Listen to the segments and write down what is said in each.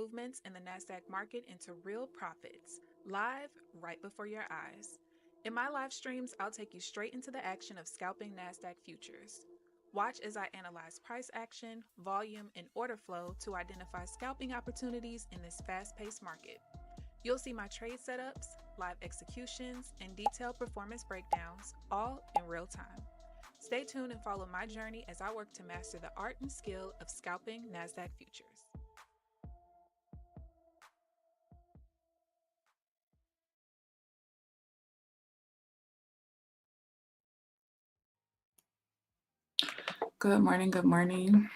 movements in the Nasdaq market into real profits, live right before your eyes. In my live streams, I'll take you straight into the action of scalping Nasdaq futures. Watch as I analyze price action, volume, and order flow to identify scalping opportunities in this fast paced market. You'll see my trade setups, live executions, and detailed performance breakdowns, all in real time. Stay tuned and follow my journey as I work to master the art and skill of scalping NASDAQ futures. Good morning, good morning.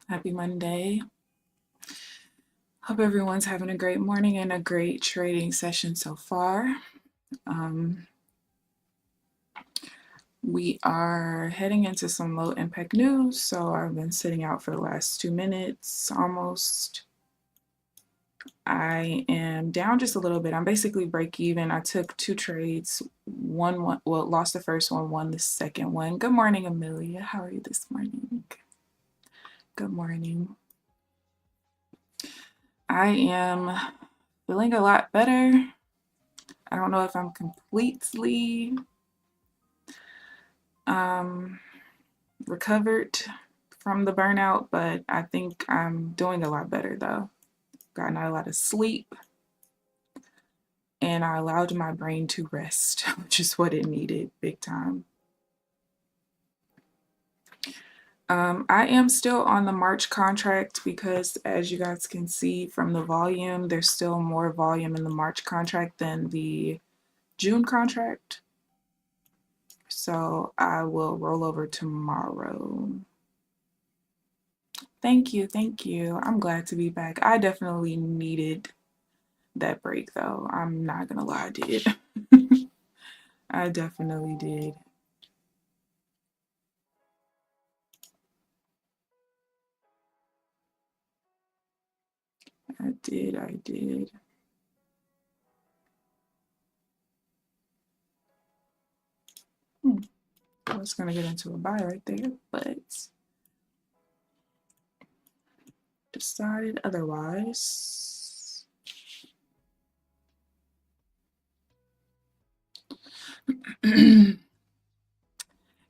Happy Monday. Hope everyone's having a great morning and a great trading session so far. We are heading into some low impact news, so I've been sitting out for the last 2 minutes almost. I am down just a little bit. I'm basically break even. I took 2 trades. One, lost the first one, won the second one. Good morning, Amelia. How are you this morning? Good morning. I am feeling a lot better. I don't know if I'm completely recovered from the burnout, but I think I'm doing a lot better though. Gotten a lot of sleep, and I allowed my brain to rest, which is what it needed big time. I am still on the March contract because, as you guys can see from the volume, there's still more volume in the March contract than the June contract. So I will roll over tomorrow. Thank you, thank you. I'm glad to be back. I definitely needed that break though. I'm not gonna lie, I did. I definitely did. I did. I was gonna get into a buy right there, but decided otherwise.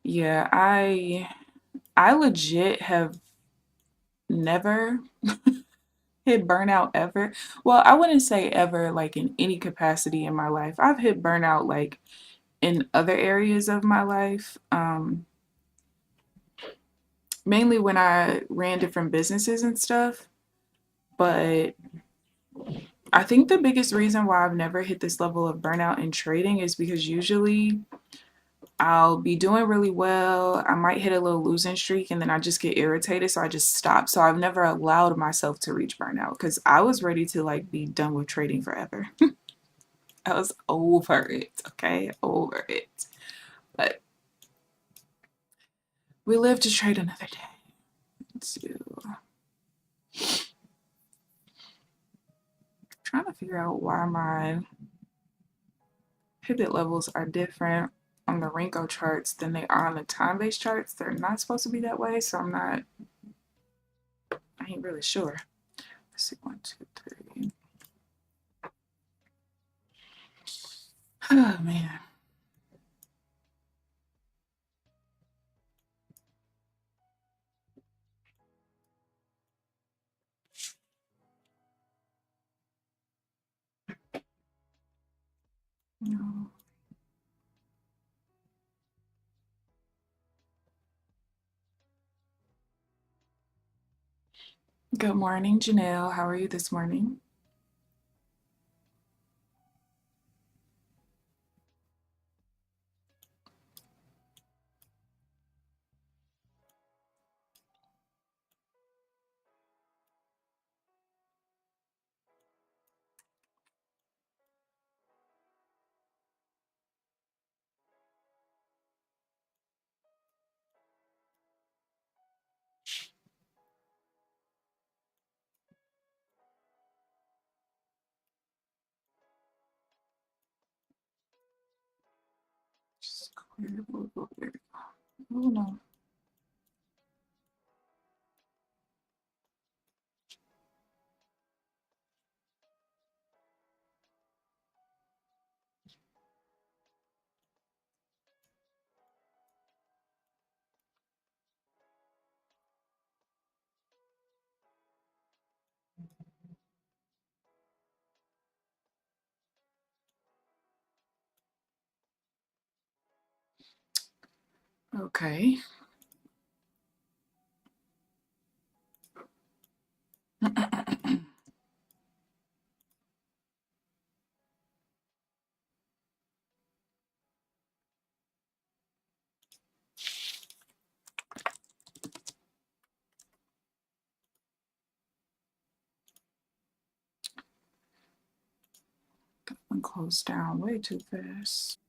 Yeah, I legit have never hit burnout ever. Well, I wouldn't say ever like in any capacity in my life. I've hit burnout like in other areas of my life. Mainly when I ran different businesses and stuff. But I think the biggest reason why I've never hit this level of burnout in trading is because usually I'll be doing really well. I might hit a little losing streak and then I just get irritated. So I just stop. So I've never allowed myself to reach burnout because I was ready to like be done with trading forever. I was over it. Okay. Over it. But we live to trade another day. Trying to figure out why my pivot levels are different on the Renko charts than they are on the time-based charts. They're not supposed to be that way, so I ain't really sure. Let's see, 1, 2, 3. Oh man. No. Good morning, Janelle. How are you this morning? Oh no. Okay. That one closed down way too fast.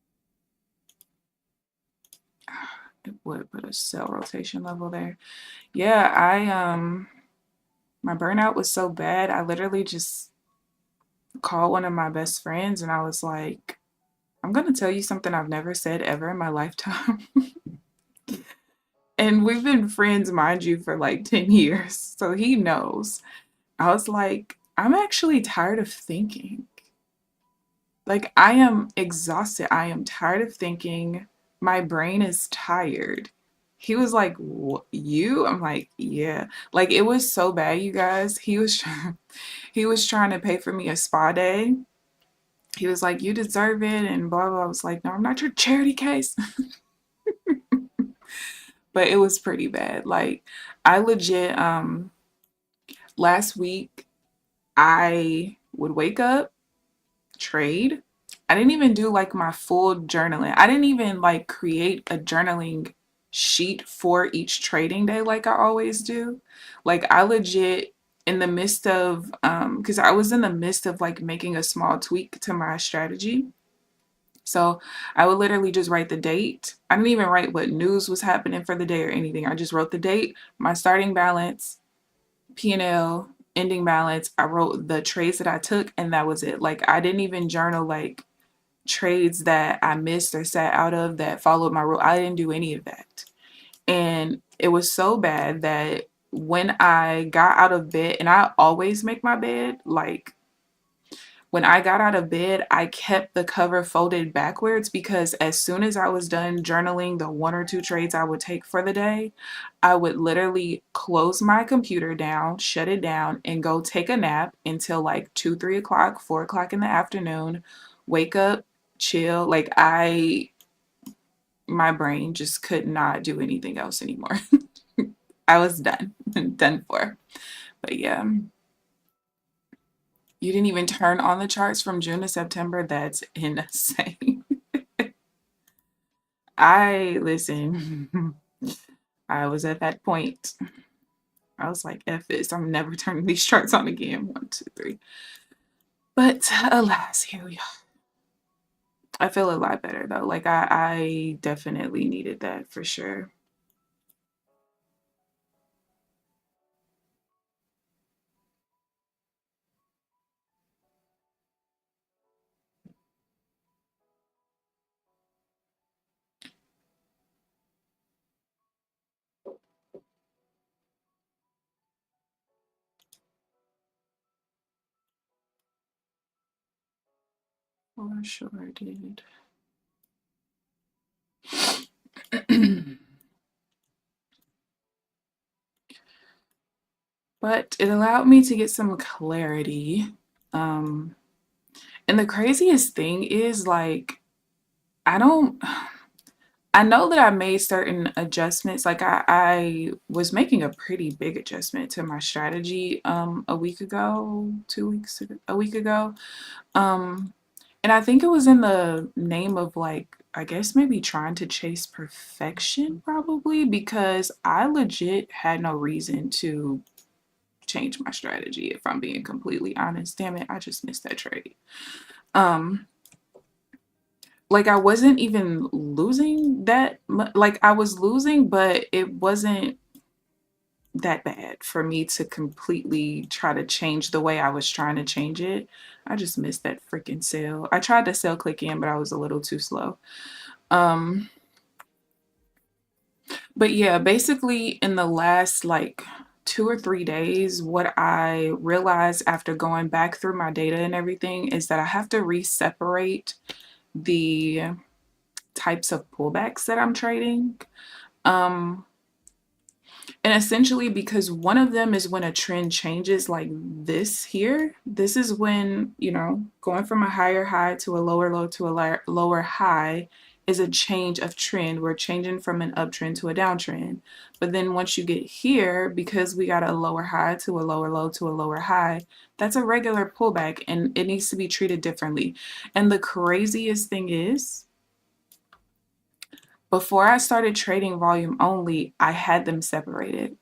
It would put a sell rotation level there. Yeah, my burnout was so bad. I literally just called one of my best friends and I was like, I'm gonna tell you something I've never said ever in my lifetime. And we've been friends, mind you, for like 10 years. So he knows. I was like, I'm actually tired of thinking. Like, I am exhausted. I am tired of thinking. My brain is tired. He was like, You? I'm like, yeah. Like, it was so bad, you guys. He was trying to pay for me a spa day. He was like, you deserve it, and blah blah. I was like, no, I'm not your charity case. But it was pretty bad. Like, I legit last week I would wake up, trade. I didn't even do like my full journaling. I didn't even like create a journaling sheet for each trading day like I always do. Like, I legit, in the midst of because I was in the midst of like making a small tweak to my strategy. So I would literally just write the date. I didn't even write what news was happening for the day or anything. I just wrote the date, my starting balance, P&L, ending balance. I wrote the trades that I took, and that was it. Like, I didn't even journal like trades that I missed or sat out of that followed my rule. I didn't do any of that. And it was so bad that when I got out of bed, and I always make my bed, like, when I got out of bed, I kept the cover folded backwards because as soon as I was done journaling the one or two trades I would take for the day, I would literally close my computer down, shut it down, and go take a nap until like 2, 3 o'clock, 4 o'clock in the afternoon, wake up, chill. Like, my brain just could not do anything else anymore. I was done, done for. But yeah. You didn't even turn on the charts from June to September? That's insane. I listen. I was at that point. I was like, F this. I'm never turning these charts on again. 1, 2, 3. But alas, here we are. I feel a lot better though. Like, I definitely needed that for sure. For sure I did. But it allowed me to get some clarity. Um, and the craziest thing is, like, I don't I know that I made certain adjustments. Like, I was making a pretty big adjustment to my strategy a week ago, 2 weeks ago, a week ago. Um and I think it was in the name of, like, I guess maybe trying to chase perfection, probably, because I legit had no reason to change my strategy, if I'm being completely honest. Damn it, I just missed that trade. Um like, I wasn't even losing that like, I was losing, but it wasn't that bad for me to completely try to change the way I was trying to change it. I just missed that freaking sale. I tried to sell click in, but I was a little too slow. Um, but yeah, basically in the last like 2 or 3 days, what I realized after going back through my data and everything is that I have to re-separate the types of pullbacks that I'm trading. Um, and essentially, because one of them is when a trend changes like this here. This is when, going from a higher high to a lower low to a lower high is a change of trend. We're changing from an uptrend to a downtrend. But then once you get here, because we got a lower high to a lower low to a lower high, that's a regular pullback and it needs to be treated differently. And the craziest thing is, before I started trading volume only, I had them separated.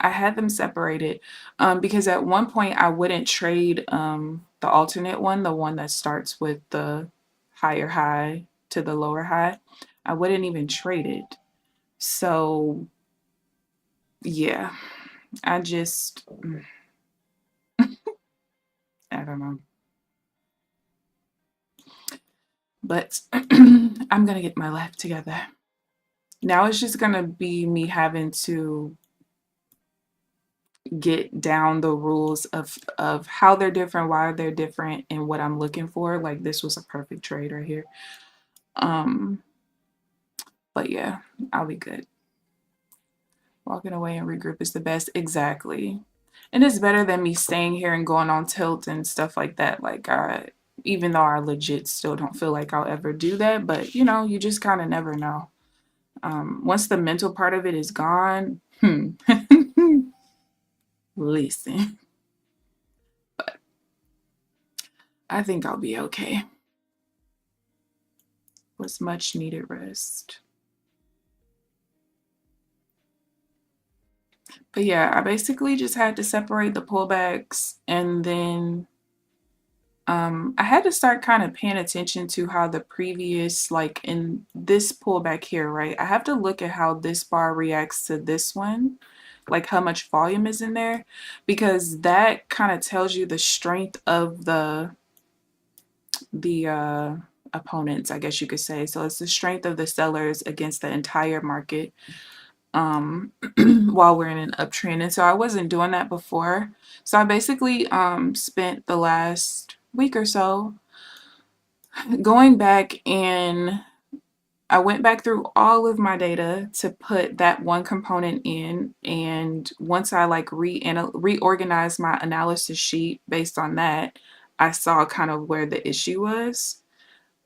I had them separated because at one point I wouldn't trade the alternate one, the one that starts with the higher high to the lower high. I wouldn't even trade it. So yeah, I just, I don't know. But I'm going to get my life together. Now it's just going to be me having to get down the rules of how they're different, why they're different, and what I'm looking for. Like, this was a perfect trade right here. But yeah, I'll be good. Walking away and regroup is the best. Exactly. And it's better than me staying here and going on tilt and stuff like that. Like, even though I legit still don't feel like I'll ever do that, but you know, you just kind of never know. Once the mental part of it is gone, listen, but I think I'll be okay. Was much needed rest. But yeah, I basically just had to separate the pullbacks, and then I had to start kind of paying attention to how the previous, like in this pullback here, right? I have to look at how this bar reacts to this one, like how much volume is in there, because that kind of tells you the strength of the opponents, I guess you could say. So it's the strength of the sellers against the entire market while we're in an uptrend. And so I wasn't doing that before. So I basically spent the last week or so going back, and I went back through all of my data to put that one component in. And once I like reorganized my analysis sheet based on that, I saw kind of where the issue was.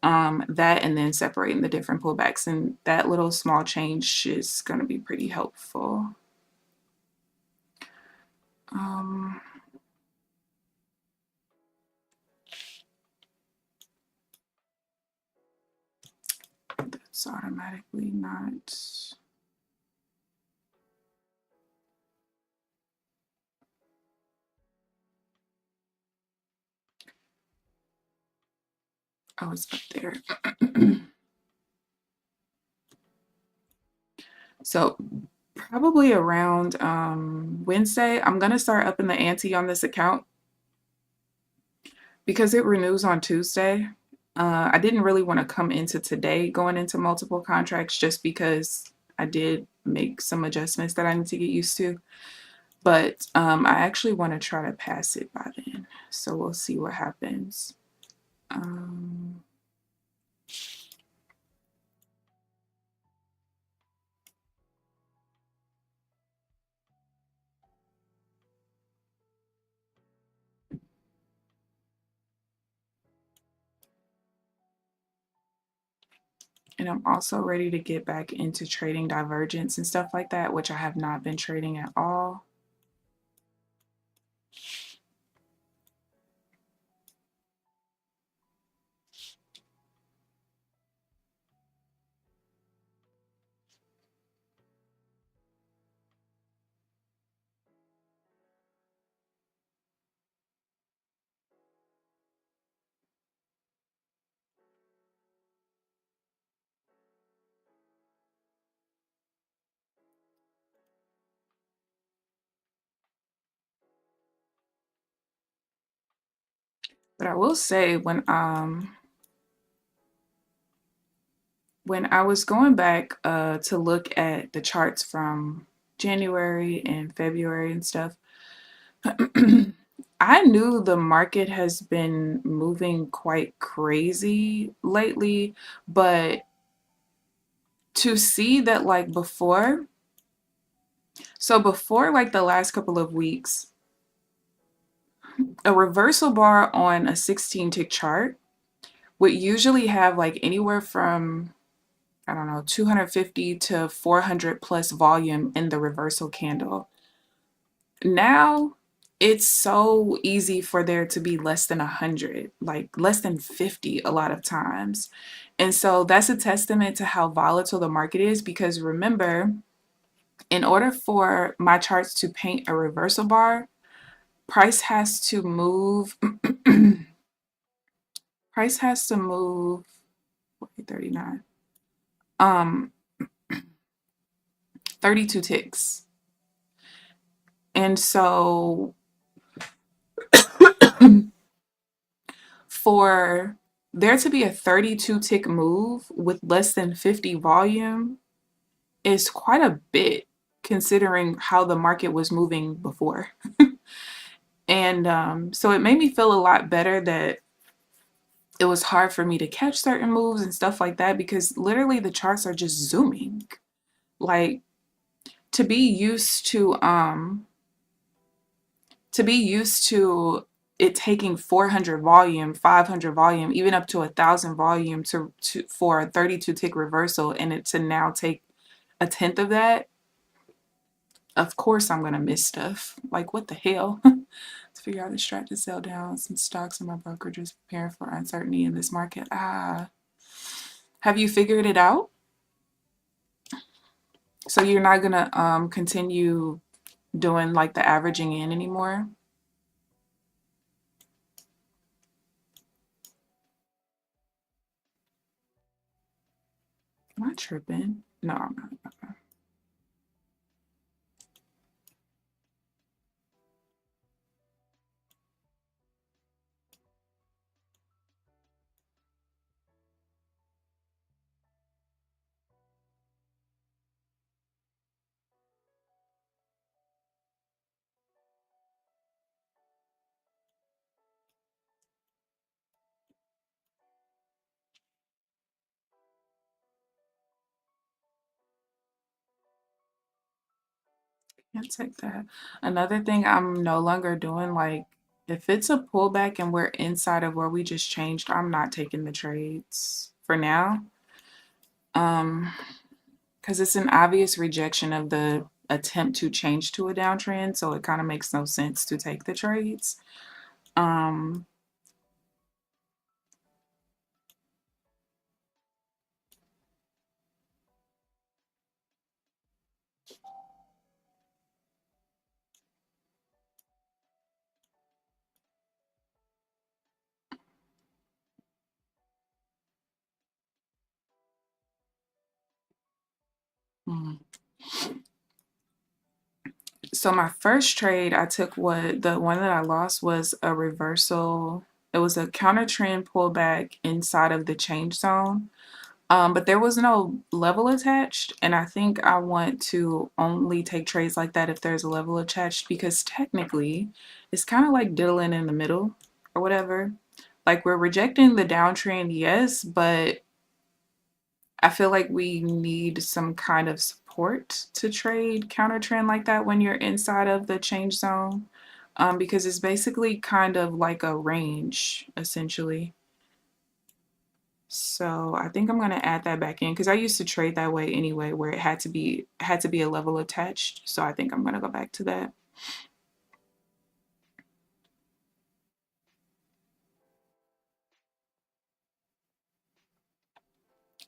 That and then separating the different pullbacks, and that little small change is going to be pretty helpful. That's automatically not. Oh, it's up there. So probably around Wednesday, I'm going to start upping the ante on this account because it renews on Tuesday. I didn't really want to come into today going into multiple contracts just because I did make some adjustments that I need to get used to. But I actually want to try to pass it by then. So we'll see what happens. And I'm also ready to get back into trading divergence and stuff like that, which I have not been trading at all. But I will say when I was going back to look at the charts from January and February and stuff, I knew the market has been moving quite crazy lately, but to see that like before like the last couple of weeks, a reversal bar on a 16 tick chart would usually have like anywhere from, I don't know, 250 to 400 plus volume in the reversal candle. Now it's so easy for there to be less than 100, like less than 50 a lot of times. And so that's a testament to how volatile the market is, because remember, in order for my charts to paint a reversal bar, price has to move price has to move 39 um 32 ticks. And so for there to be a 32 tick move with less than 50 volume is quite a bit, considering how the market was moving before. And so it made me feel a lot better that it was hard for me to catch certain moves and stuff like that, because literally the charts are just zooming. Like, to be used to it taking 400 volume, 500 volume, even up to 1,000 volume for a 32 tick reversal, and it to now take a tenth of that, of course I'm gonna miss stuff. Like, what the hell? To figure out the strat to sell down some stocks in my brokerage is preparing for uncertainty in this market. Have you figured it out? So you're not gonna continue doing like the averaging in anymore? Am I tripping? No, I'm not. Can't take that. Another thing I'm no longer doing, like, if it's a pullback and we're inside of where we just changed, I'm not taking the trades for now. Because it's an obvious rejection of the attempt to change to a downtrend, so it kind of makes no sense to take the trades. Um, mm. So my first trade I took, the one that I lost was a reversal. It was a counter trend pullback inside of the change zone. But there was no level attached, and I think I want to only take trades like that if there's a level attached, because technically it's kind of like diddling in the middle or whatever. Like, we're rejecting the downtrend, yes, but I feel like we need some kind of support to trade counter trend like that when you're inside of the change zone, because it's basically kind of like a range essentially. So I think I'm gonna add that back in, because I used to trade that way anyway, where it had to be a level attached. So I think I'm gonna go back to that.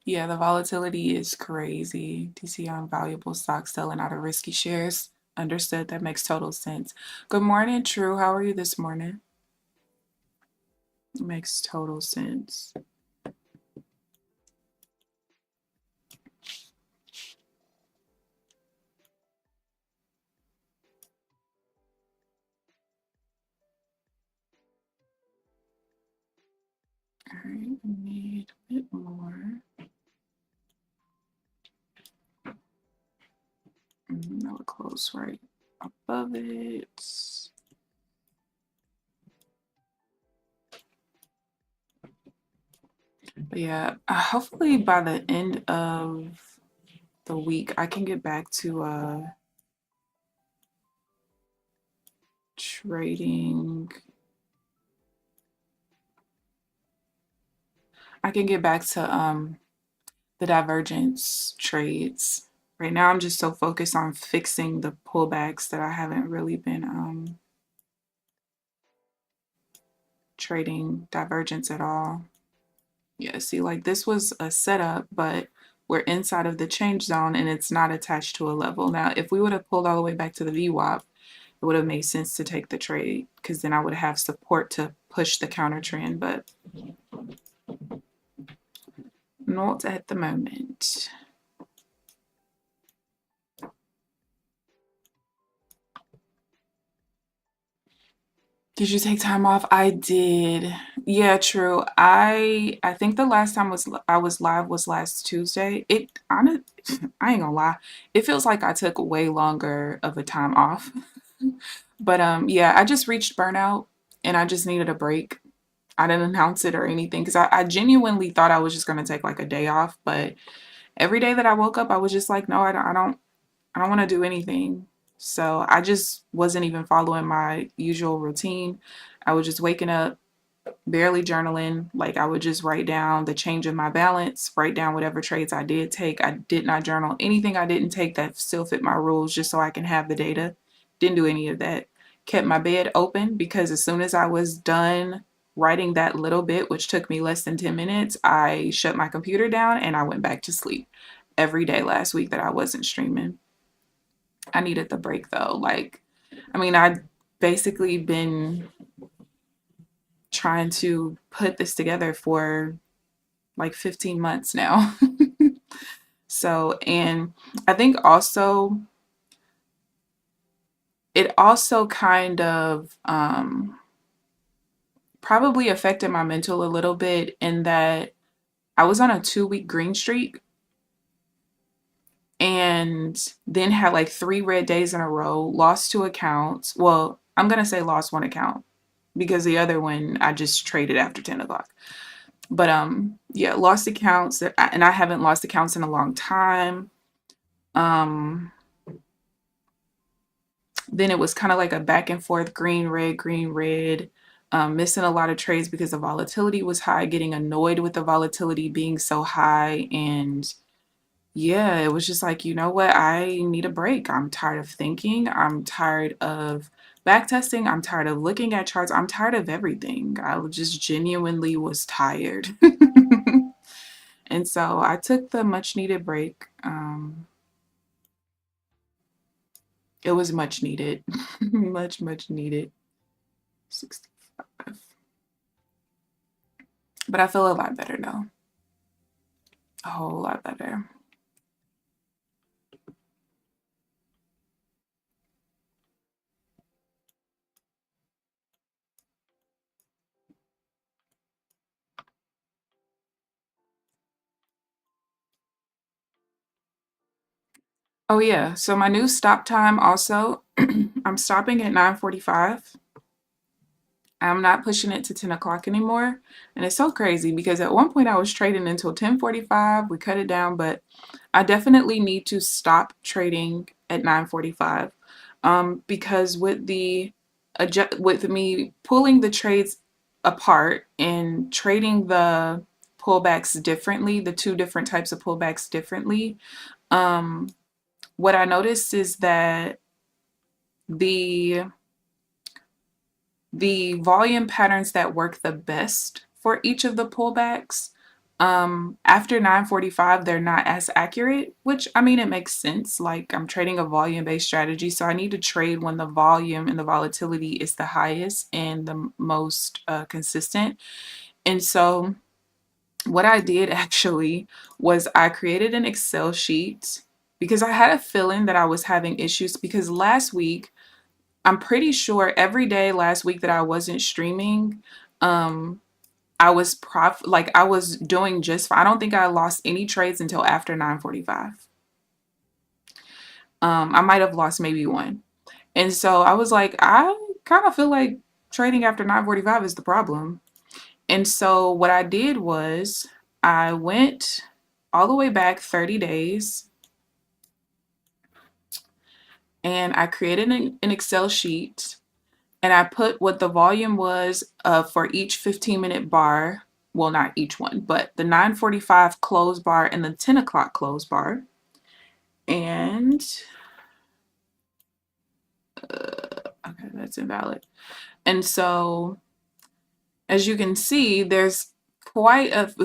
Yeah, the volatility is crazy. DC on valuable stocks selling out of risky shares. Understood. That makes total sense. Good morning, True. How are you this morning? It makes total sense. All right, we need a bit more. That would close right above it. But yeah, hopefully by the end of the week, I can get back to trading. I can get back to the divergence trades. Right now I'm just so focused on fixing the pullbacks that I haven't really been trading divergence at all. Yeah, see, like this was a setup, but we're inside of the change zone and it's not attached to a level. Now, if we would have pulled all the way back to the VWAP, it would have made sense to take the trade because then I would have support to push the counter trend, but not at the moment. Did you take time off? I did. Yeah, true. I think the last time I was live was last Tuesday. I ain't gonna lie. It feels like I took way longer of a time off. But yeah, I just reached burnout and I just needed a break. I didn't announce it or anything because I genuinely thought I was just gonna take like a day off, but every day that I woke up, I was just like, no, I don't want to do anything. So I just wasn't even following my usual routine. I was just waking up, barely journaling. Like I would just write down the change in my balance, write down whatever trades I did take. I did not journal anything I didn't take that still fit my rules just so I can have the data. Didn't do any of that. Kept my bed open because as soon as I was done writing that little bit, which took me less than 10 minutes, I shut my computer down and I went back to sleep every day last week that I wasn't streaming. I needed the break though. Like, I mean, I'd basically been trying to put this together for like 15 months now. So, and I think also it also kind of probably affected my mental a little bit in that I was on a 2 week green streak and then had like 3 red days in a row, lost 2 accounts. Well, I'm going to say lost 1 account because the other one I just traded after 10 o'clock. But yeah, lost accounts and I haven't lost accounts in a long time. Then it was kind of like a back and forth green, red, missing a lot of trades because the volatility was high, getting annoyed with the volatility being so high. And yeah, it was just like, you know what? I need a break. I'm tired of thinking. I'm tired of back testing. I'm tired of looking at charts. I'm tired of everything. I just genuinely was tired. And so I took the much needed break. It was much needed, much needed. 65. But I feel a lot better now. A whole lot better. Oh yeah, so my new stop time also, I'm stopping at 9:45. I'm not pushing it to 10 o'clock anymore. And it's so crazy because at one point I was trading until 10:45. We cut it down, but I definitely need to stop trading at 9:45 because with me pulling the trades apart and trading the pullbacks differently, the two different types of pullbacks differently, what I noticed is that the the volume patterns that work the best for each of the pullbacks, after 9:45 they're not as accurate, which I mean it makes sense. Like I'm trading a volume based strategy, so I need to trade when the volume and the volatility is the highest and the most consistent. And so what I did actually was I created an Excel sheet because I had a feeling that I was having issues because last week I'm pretty sure every day last week that I wasn't streaming, I was I was doing just fine. I don't think I lost any trades until after 9:45. I might have lost maybe one. And so I was like, I kind of feel like trading after 9:45 is the problem. And so what I did was I went all the way back 30 days and I created an Excel sheet and I put what the volume was for each 15-minute bar. well, not each one, but the 9:45 close bar and the 10 o'clock close bar. And okay, that's invalid. And so as you can see, there's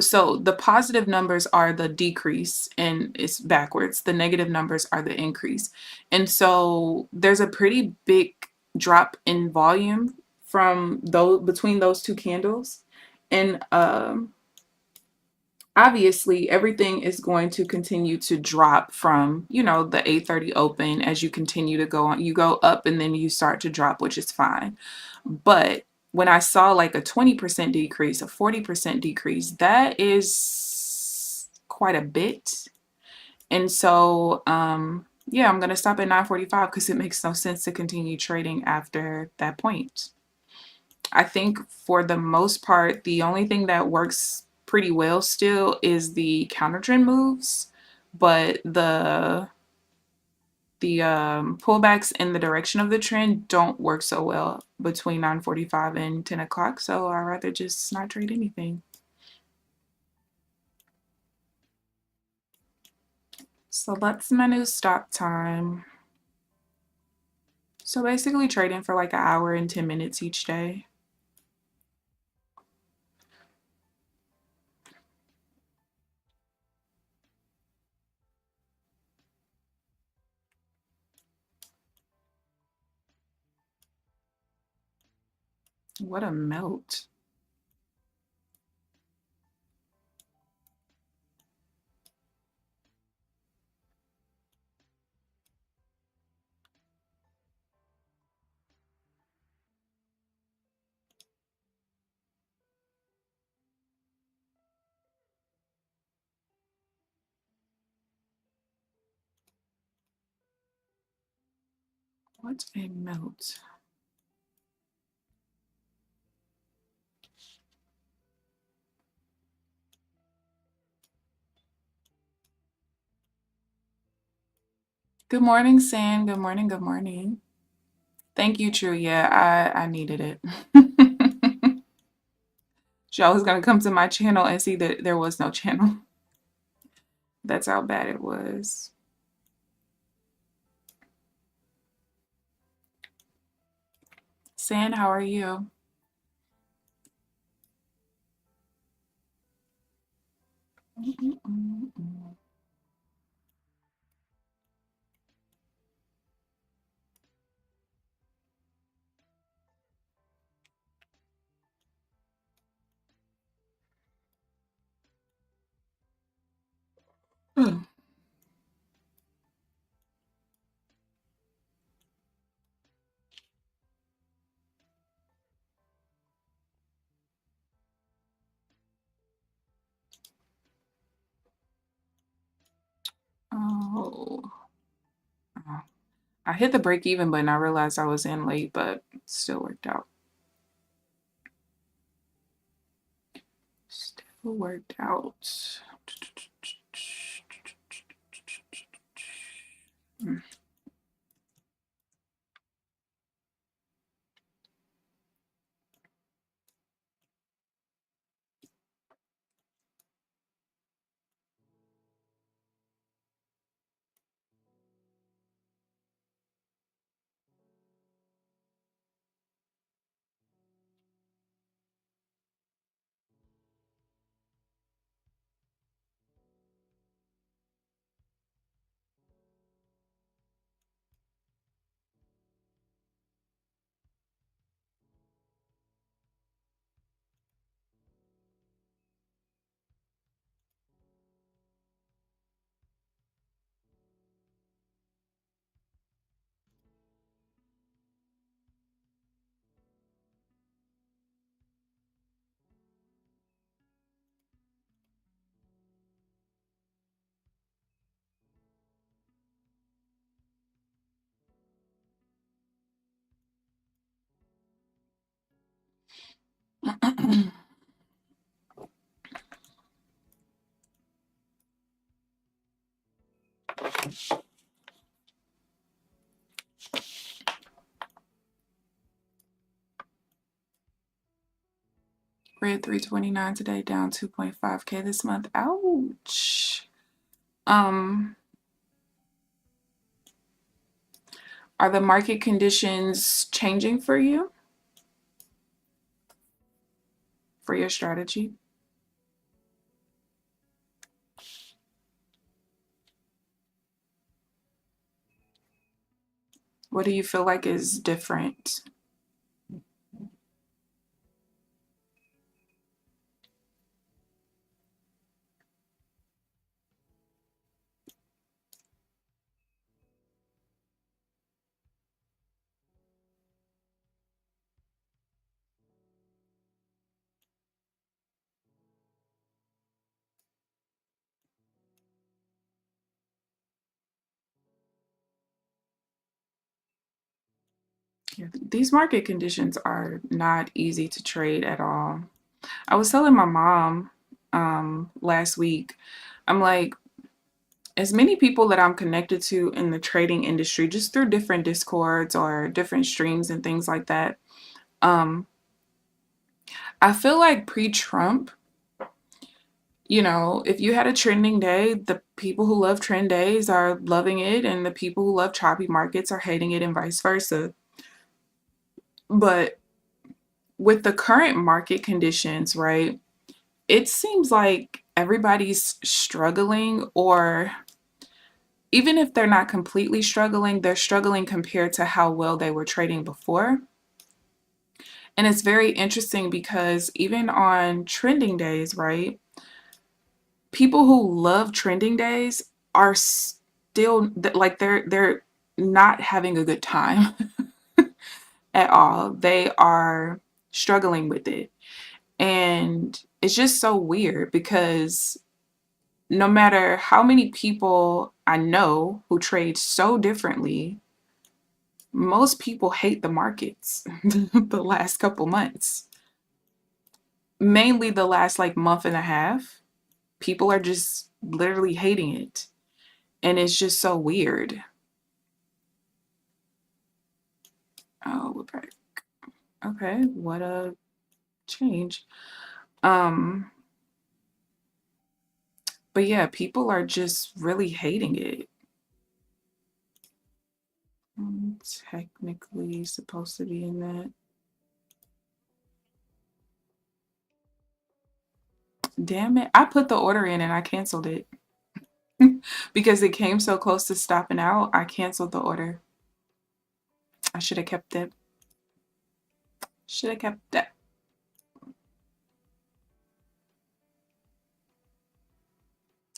so the positive numbers are the decrease and it's backwards. The negative numbers are the increase. And so there's a pretty big drop in volume from those between those two candles. And obviously everything is going to continue to drop from, the 8:30 open as you continue to go on. You go up and then you start to drop, which is fine. But when I saw like a 20% decrease, a 40% decrease, that is quite a bit. And so, yeah, I'm going to stop at 9:45 because it makes no sense to continue trading after that point. I think for the most part, the only thing that works pretty well still is the counter trend moves, but the pullbacks in the direction of the trend don't work so well between 9:45 and 10 o'clock. So I'd rather just not trade anything. So that's my new stop time. So basically trading for like an hour and 10 minutes each day. What a melt. What a melt. Good morning, San. Good morning. Good morning. Thank you, True. Yeah, I needed it. Y'all was gonna come to my channel and see that there was no channel. That's how bad it was. San, how are you? Oh. I hit the break even button. I realized I was in late, but it still worked out. Still worked out. Red 329 today, down 2.5K this month. Ouch. Are the market conditions changing for you? For your strategy? What do you feel like is different? Yeah, these market conditions are not easy to trade at all. I was telling my mom last week, I'm like, as many people that I'm connected to in the trading industry, just through different discords or different streams and things like that, I feel like pre-Trump, if you had a trending day, the people who love trend days are loving it, and the people who love choppy markets are hating it, and vice versa. But with the current market conditions, right, it seems like everybody's struggling, or even if they're not completely struggling, they're struggling compared to how well they were trading before. And it's very interesting because even on trending days, right, people who love trending days are still like they're not having a good time at all. They are struggling with it. And it's just so weird because no matter how many people I know who trade so differently, most people hate the markets the last couple months. Mainly the last like month and a half. People are just literally hating it. And it's just so weird. Oh, we're back. Okay, what a change. Um, but yeah, people are just really hating it. I'm technically supposed to be in that. Damn it. I put the order in and I canceled it. Because it came so close to stopping out, I canceled the order. I should have kept it. Should have kept that.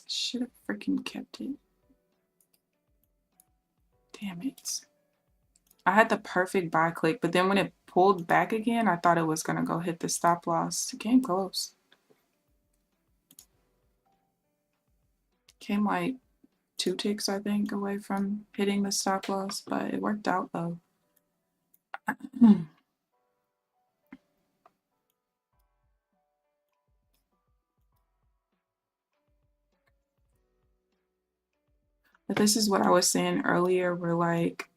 Should have freaking kept it. Damn it. I had the perfect buy click, but then when it pulled back again, I thought it was going to go hit the stop loss. It came close. Came like 2 ticks, I think, away from hitting the stop loss, but it worked out though. But this is what I was saying earlier, where like,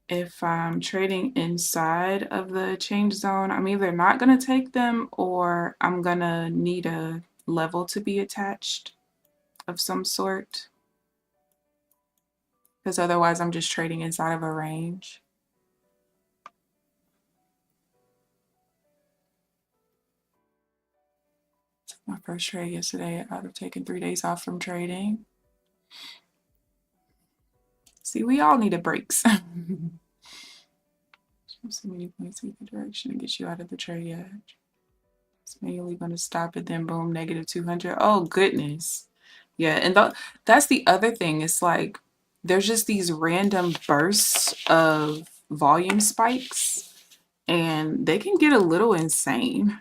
if I'm trading inside of the change zone, I'm either not going to take them or I'm going to need a level to be attached of some sort. Because otherwise I'm just trading inside of a range. Took my first trade yesterday out of taking 3 days off from trading. See, we all needed breaks. So many points either direction to get you out of the trade. It's manually going to stop it, then boom, negative 200. Oh, goodness. Yeah, and that's the other thing. It's like there's just these random bursts of volume spikes, and they can get a little insane.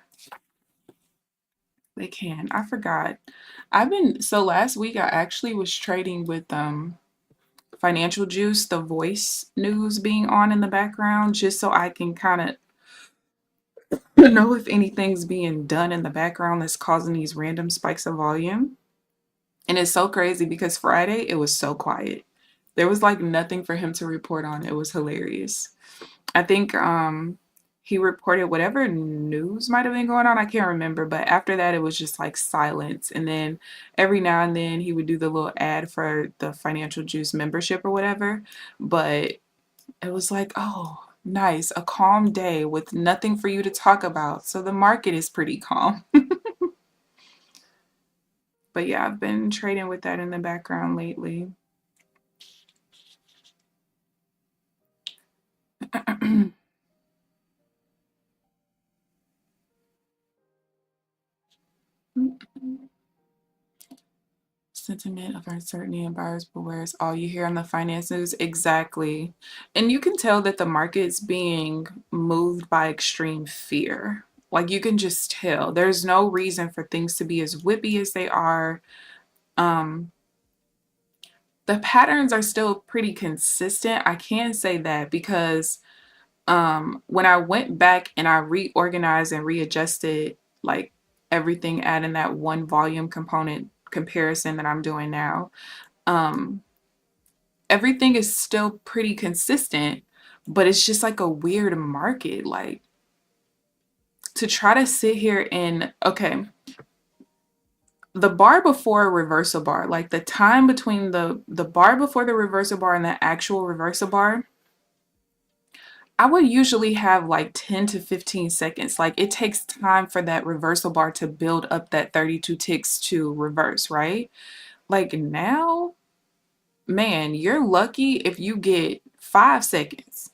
They can. I forgot. So last week I actually was trading with Financial Juice, the voice news being on in the background, just so I can kind of know if anything's being done in the background that's causing these random spikes of volume. And it's so crazy because Friday it was so quiet. There was like nothing for him to report on. It was hilarious. I think he reported whatever news might have been going on. I can't remember, but after that, it was just like silence. And then every now and then he would do the little ad for the Financial Juice membership or whatever. But it was like, oh, nice, a calm day with nothing for you to talk about. So the market is pretty calm. But yeah, I've been trading with that in the background lately. Sentiment of uncertainty and buyers beware is all you hear on the finance news. Exactly. And you can tell that the market's being moved by extreme fear. Like you can just tell. There's no reason for things to be as whippy as they are. Um, the patterns are still pretty consistent. I can say that because when I went back and I reorganized and readjusted like everything, adding that one volume component comparison that I'm doing now, um, everything is still pretty consistent, but it's just like a weird market. Like to try to sit here and, okay, the bar before a reversal bar, like the time between the bar before the reversal bar and the actual reversal bar, I would usually have like 10 to 15 seconds. Like it takes time for that reversal bar to build up that 32 ticks to reverse, right? Like now, man, you're lucky if you get 5 seconds.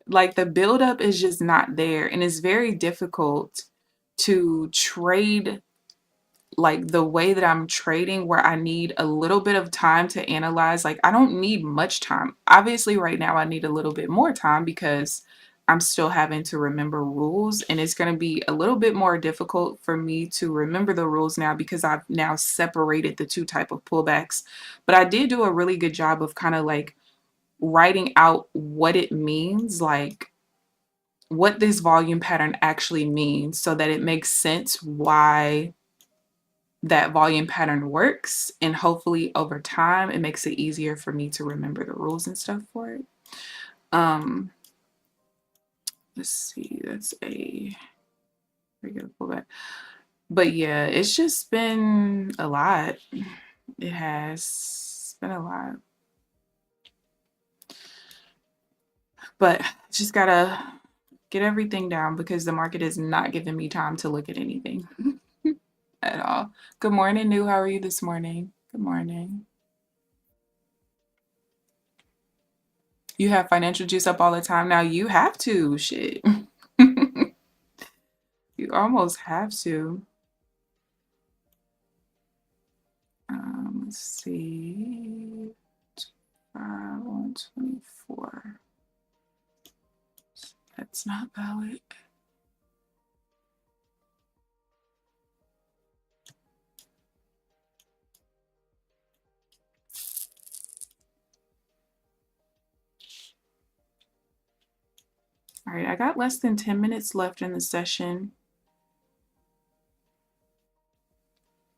Like the buildup is just not there, and it's very difficult to trade like the way that I'm trading, where I need a little bit of time to analyze. Like I don't need much time. Obviously, right now I need a little bit more time because I'm still having to remember rules, and it's going to be a little bit more difficult for me to remember the rules now because I've now separated the two type of pullbacks. But I did do a really good job of kind of like writing out what it means, like what this volume pattern actually means, so that it makes sense why that volume pattern works, and hopefully over time it makes it easier for me to remember the rules and stuff for it. Let's see, that's a regular pullback. But yeah, it's just been a lot. It has been a lot. But just gotta get everything down because the market is not giving me time to look at anything at all. Good morning, New. How are you this morning? Good morning. You have financial juice up all the time now. You have to. Shit. You almost have to. Let's see. 124. That's not valid. All right, I got less than 10 minutes left in the session.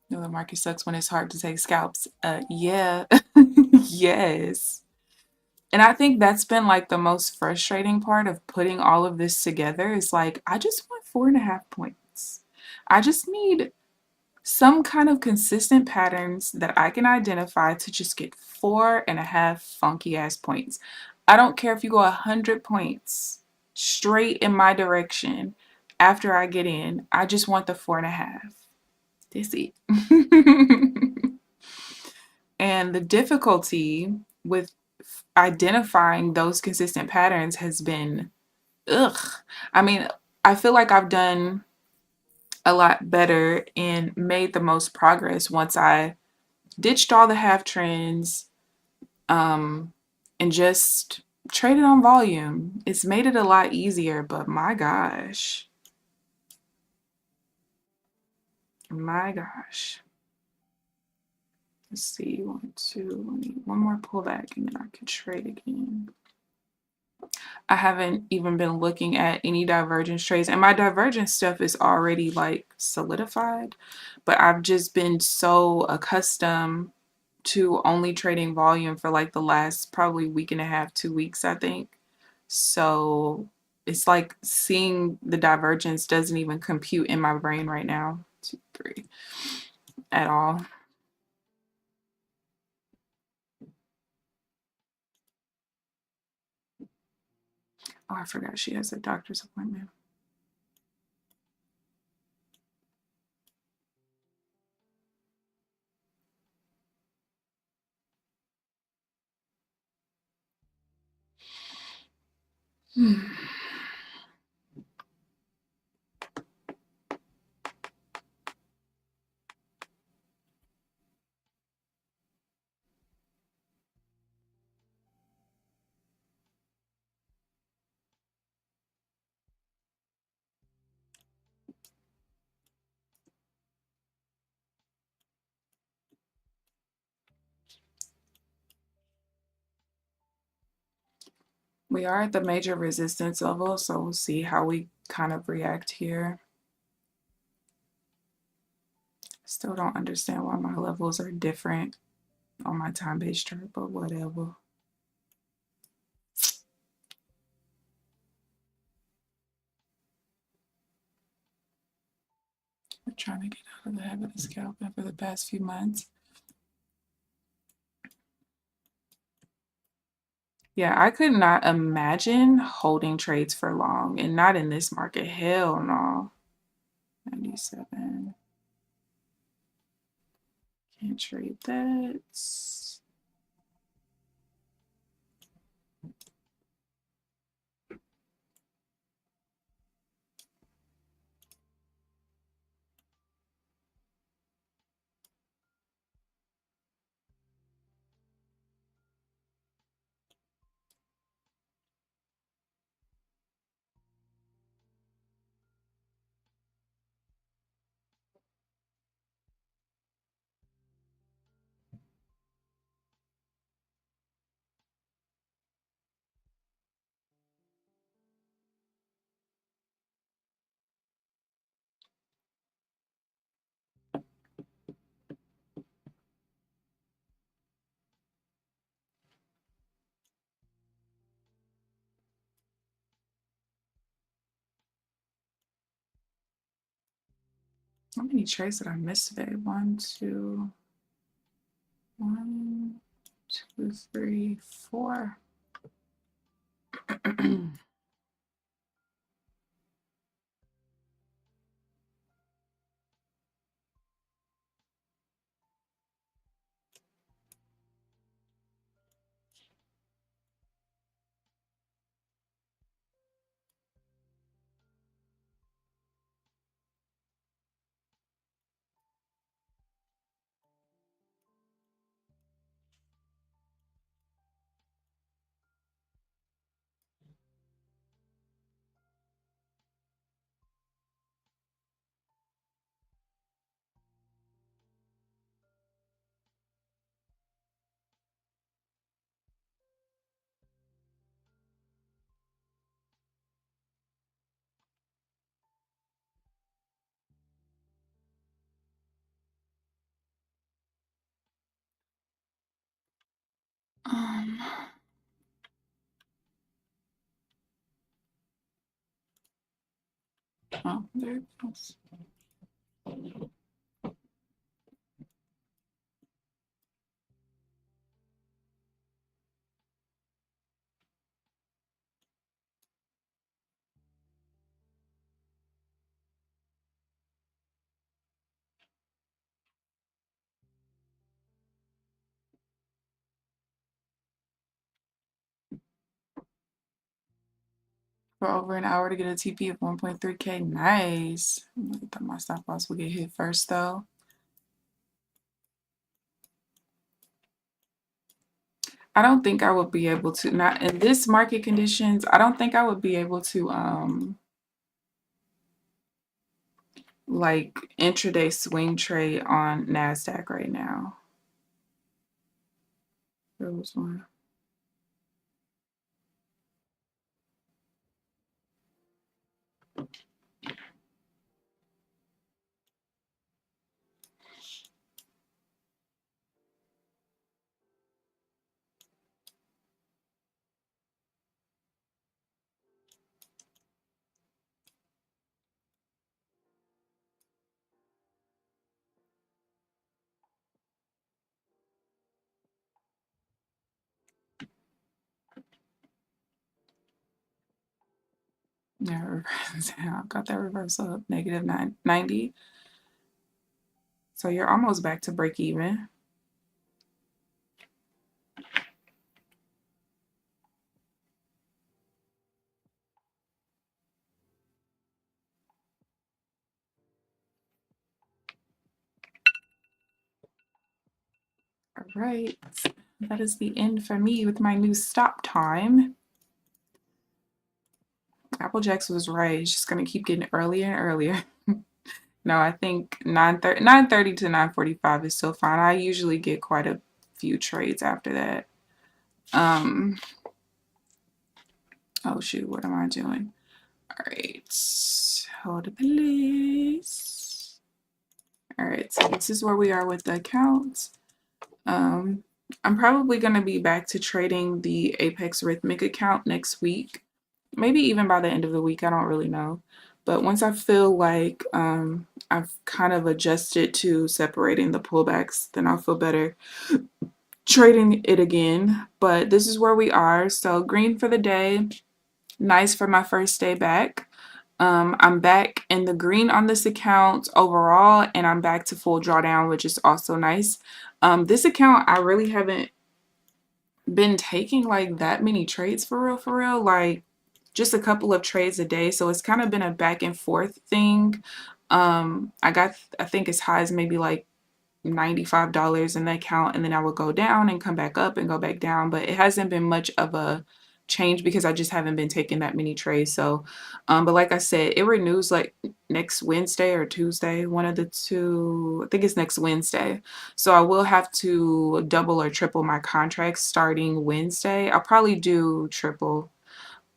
You know, the market sucks when it's hard to take scalps. Yeah. Yes. And I think that's been like the most frustrating part of putting all of this together is like, I just want 4.5 points. I just need some kind of consistent patterns that I can identify to just get 4.5 funky ass points. I don't care if you go 100 points straight in my direction after I get in. I just want the 4.5. That's it. And the difficulty with identifying those consistent patterns has been, ugh. I mean, I feel like I've done a lot better and made the most progress once I ditched all the half trends, and just traded on volume. It's made it a lot easier, but my gosh. My gosh. Let's see, one more pullback and then I can trade again. I haven't even been looking at any divergence trades, and my divergence stuff is already like solidified, but I've just been so accustomed to only trading volume for like the last probably week and a half, 2 weeks, I think. So it's like seeing the divergence doesn't even compute in my brain right now. 2, 3 at all. Oh, I forgot she has a doctor's appointment. We are at the major resistance level, so we'll see how we kind of react here. Still don't understand why my levels are different on my time-based chart, but whatever. I'm trying to get out of the habit of scalping for the past few months. Yeah, I could not imagine holding trades for long, and not in this market. Hell no. 97. Can't trade that. How many trades did I miss today? 1, 2, 1, 2, 3, 4. Um, oh, there it goes. For over an hour to get a TP of 1.3K. Nice. I thought my stop loss would get hit first though. I don't think I would be able to, not in this market conditions, I don't think I would be able to like intraday swing trade on Nasdaq right now. There was one. Yeah, got that reverse up, negative 90. So you're almost back to break even. All right, that is the end for me with my new stop time. Applejacks was right. It's just gonna keep getting earlier and earlier. No, I think 9:30 to 9:45 is still fine. I usually get quite a few trades after that. Oh shoot, what am I doing? All right, hold it, please. All right, so this is where we are with the accounts. I'm probably going to be back to trading the Apex Rhythmic account next week. Maybe even by the end of the week, I don't really know. But once I feel like I've kind of adjusted to separating the pullbacks, then I'll feel better trading it again. But this is where we are. So green for the day. Nice for my first day back. I'm back in the green on this account overall, and I'm back to full drawdown, which is also nice. This account, I really haven't been taking like that many trades for real, like just a couple of trades a day. So it's kind of been a back and forth thing. I got, I think as high as maybe like $95 in the account, and then I would go down and come back up and go back down, but it hasn't been much of a change because I just haven't been taking that many trades. So but like I said, it renews like next Wednesday or Tuesday, one of the two. I think it's next Wednesday, so I will have to double or triple my contracts starting Wednesday. I'll probably do triple,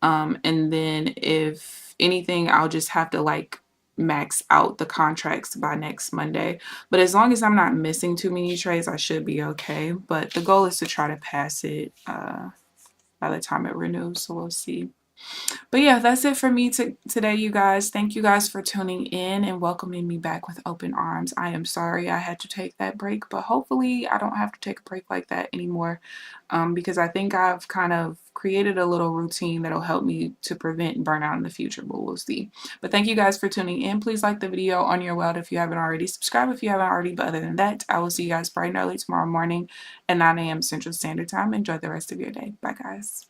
and then if anything, I'll just have to like max out the contracts by next Monday. But as long as I'm not missing too many trades, I should be okay. But the goal is to try to pass it by the time it renews. So we'll see. But yeah, that's it for me today, you guys. Thank you guys for tuning in and welcoming me back with open arms. I am sorry I had to take that break, but hopefully I don't have to take a break like that anymore, because I think I've kind of created a little routine that'll help me to prevent burnout in the future, but we'll see. But thank you guys for tuning in. Please like the video on your way out if you haven't already. Subscribe if you haven't already. But other than that, I will see you guys bright and early tomorrow morning at 9 a.m. Central Standard Time. Enjoy the rest of your day. Bye, guys.